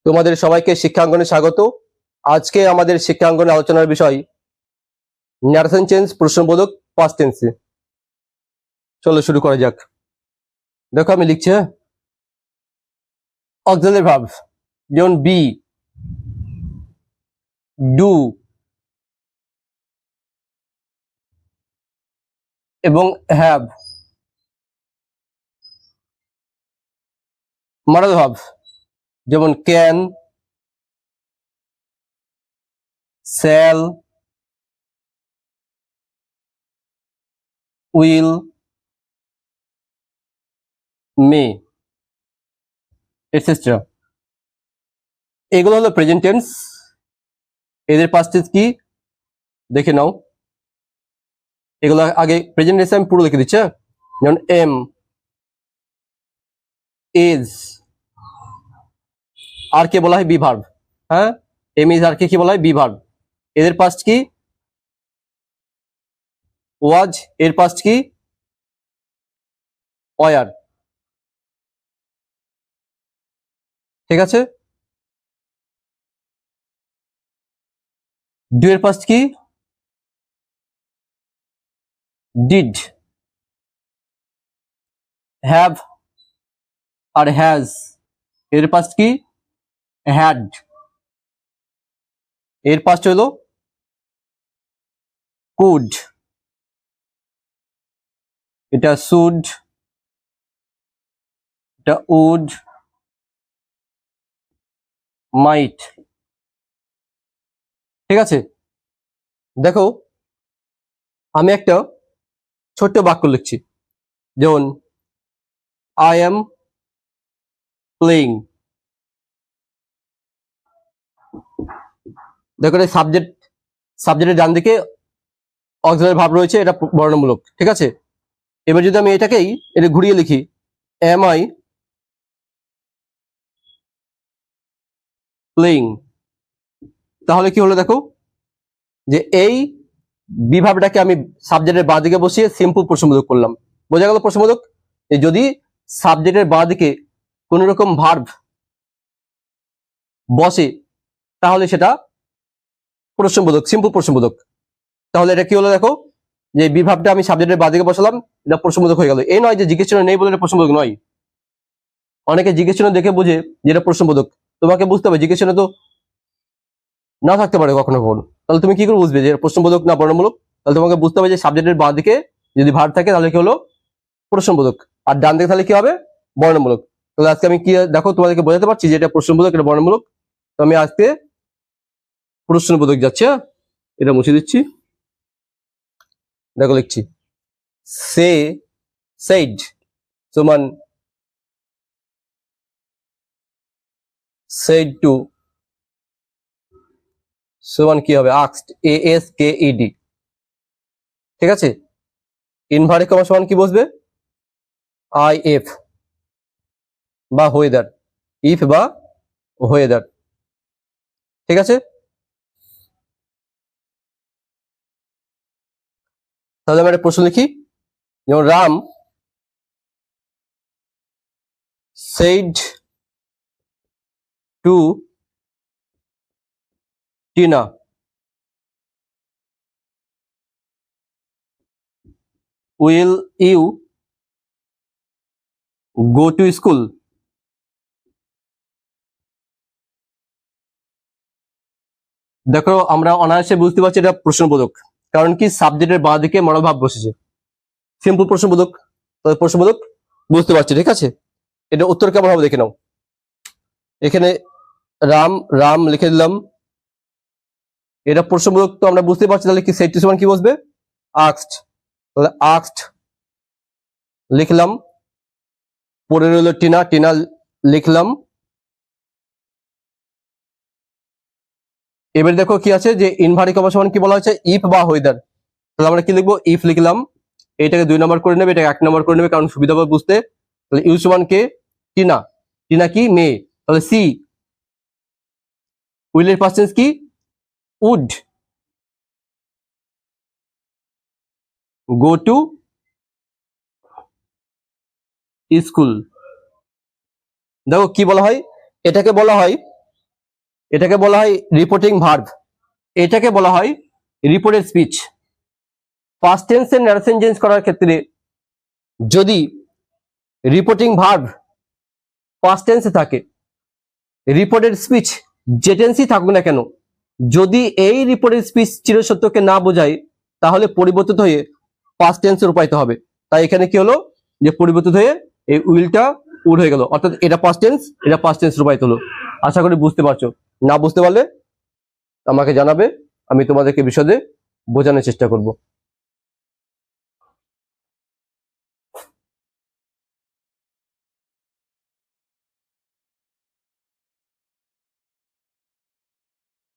তোমাদের সবাইকে শিক্ষাঙ্গনে স্বাগত। আজকে আমাদের শিক্ষাঙ্গনে আলোচনার বিষয় ন্যারেশন চেঞ্জ প্রশ্নবোধক পাস্ট টেন্সে। চলো শুরু করা যাক। দেখো আমি লিখছি, অক্সিলারি ভার্ব যেমন বি, ডু এবং হ্যাভ। মডেল ভার্ব যেমন can, shall, will, May, etcetera. এগুলো হলো প্রেজেন্ট টেন্স। এদের পাস্ট টেন্স কি দেখে নাও। এগুলো আগে প্রেজেন্ট টেন্স আমি পুরো লিখে দিচ্ছি। যেমন এম, ইজ, আর কে বলা হয় বি ভার্ব। হ্যাঁ, এম ইজ আর কে কি বলা হয় বি ভার্ব। এদের পাস্ট কি ওয়াজ, এর পাস্ট কি ওয়ার। ঠিক আছে। ডু এর পাস্ট কি ডিড। হ্যাভ আর হ্যাজ এর পাস্ট কি হ্যাড। এর পাস্ট হলো কুড, এটা শুড, এটা উড, মাইট। ঠিক আছে। দেখো আমি একটা ছোট্ট বাক্য লিখছি, যেমন আই এম প্লেইং। দেখো এটা সাবজেক্টের ডান দিকে অক্সিলারি ভার্ব রয়েছে, এটা বর্ণমূলক। ঠিক আছে। এবার যদি আমি এটাকেই এটা ঘুরিয়ে লিখি, এম আই প্লেইং, তাহলে কি হলো দেখো, যে এই বিভাবটাকে আমি সাবজেক্টের বাঁ দিকে বসিয়ে সিম্পল প্রশ্নবোধক করলাম। বোঝা গেল প্রশ্নবোধক। যদি সাবজেক্টের বাঁ দিকে কোন রকম ভার্ব বসে তাহলে সেটা প্রশ্নবোধক, সিম্পল প্রশ্নবোধক। তাহলে এটা কি হলো দেখো, যে বিভাবটা আমি সাবজেক্টের বাঁ দিকে বসালাম, এটা প্রশ্নবোধক হয়ে গেল। এই নয় যে জিজ্ঞেস চিহ্ন নেই বলে এটা প্রশ্নবোধক নয়। অনেকে জিজ্ঞেস চিহ্ন দেখে বুঝে যে এটা প্রশ্নবোধক। তোমাকে বুঝতে হবে জিজ্ঞেস চিহ্ন তো না থাকতে পারে কখনো কখনো। তাহলে তুমি কি করে বুঝবে যে প্রশ্নবোধক না বর্ণমূলক? তাহলে তোমাকে বুঝতে হবে যে সাবজেক্টের বাঁ দিকে যদি ভার্ব থাকে তাহলে কি হলো প্রশ্নবোধক, আর ডান দিকে তাহলে কি হবে বর্ণমূলক। তাহলে আজকে আমি কি দেখো তোমাদেরকে বোঝাতে পারছি যে এটা প্রশ্নবোধক, এটা বর্ণমূলক। তো আমি আজকে প্রশ্নবোধক যাচ্ছে, এটা মুছে দিচ্ছি। দেখো লিখছি, সে, সেইড সমান সেইড টু সমান কি হবে আস্কড, ASKED। ঠিক আছে। ইনভার্টেড কমা সমান কি বসবে IF বা হোয়েদার, ইফ বা হোয়েদার। ঠিক আছে। তাহলে আমরা একটা প্রশ্ন লিখি, যেমন Ram said to Tina, will you go to school? দেখো আমরা অনায়াসে বুঝতে পারছি এটা প্রশ্নবোধক, কারণ কি সাবজেক্টের বাঁ দিকে মনোভাব বসেছে, সিম্পল প্রশ্নবোধক। তাহলে প্রশ্নবোধক বুঝতে পারছি। ঠিক আছে। এটা উত্তর কেমন হবে দেখে নাও। এখানে রাম রাম লিখে দিলাম, এটা প্রশ্নবোধক তো আমরা বুঝতে পারছি। তাহলে কি সেট টু সমান কি বসবে আস্কড। তাহলে আস্কড লিখলাম, পরে রইল টিনা, টিনা লিখলাম। এবার দেখো কি আছে, যে ইনভার্টেড কমা সমান কি বলা হয়েছে ইফ বা হোয়েদার। তাহলে আমরা কি লিখবো ইফ লিখলাম, এটাকে 2 নম্বর করে নেবে, এটাকে 1 নম্বর করে নেবে, কারণ সুবিধা হবে বুঝতে। তাহলে ইউ সমান কে টিনা, টিনা কি মেয়ে। তাহলে সি, উইলের পাস্ট টেন্স কি উড, গো টু স্কুল। দেখো কি বলা হয়, এটাকে বলা হয় এটাকে বলা হয় রিপোর্টিং ভার্ব, এটাকে বলা হয় রিপোর্টেড স্পিচ। পাস্ট টেন্সের ন্যারেশন চেঞ্জ করার ক্ষেত্রে যদি রিপোর্টিং ভার্ব পাস্ট টেন্সে থাকে, রিপোর্টেড স্পিচ যে টেন্সই থাকুক না কেন, যদি এই রিপোর্টেড স্পিচ চিরসত্যকে না বোঝায় তাহলে পরিবর্তিত হয়ে পাস্ট টেন্সে রূপায়িত হবে। তাই এখানে কি হলো যে পরিবর্তিত হয়ে এই উইলটা উড হয়ে গেল, অর্থাৎ এটা পাস্ট টেন্স, এটা পাস্ট টেন্স রূপায়িত হলো। আশা করি বুঝতে পারছো। না বুঝতে পারলে আমাকে জানাবে, আমি তোমাদেরকে বিশদে বোঝানোর চেষ্টা করব।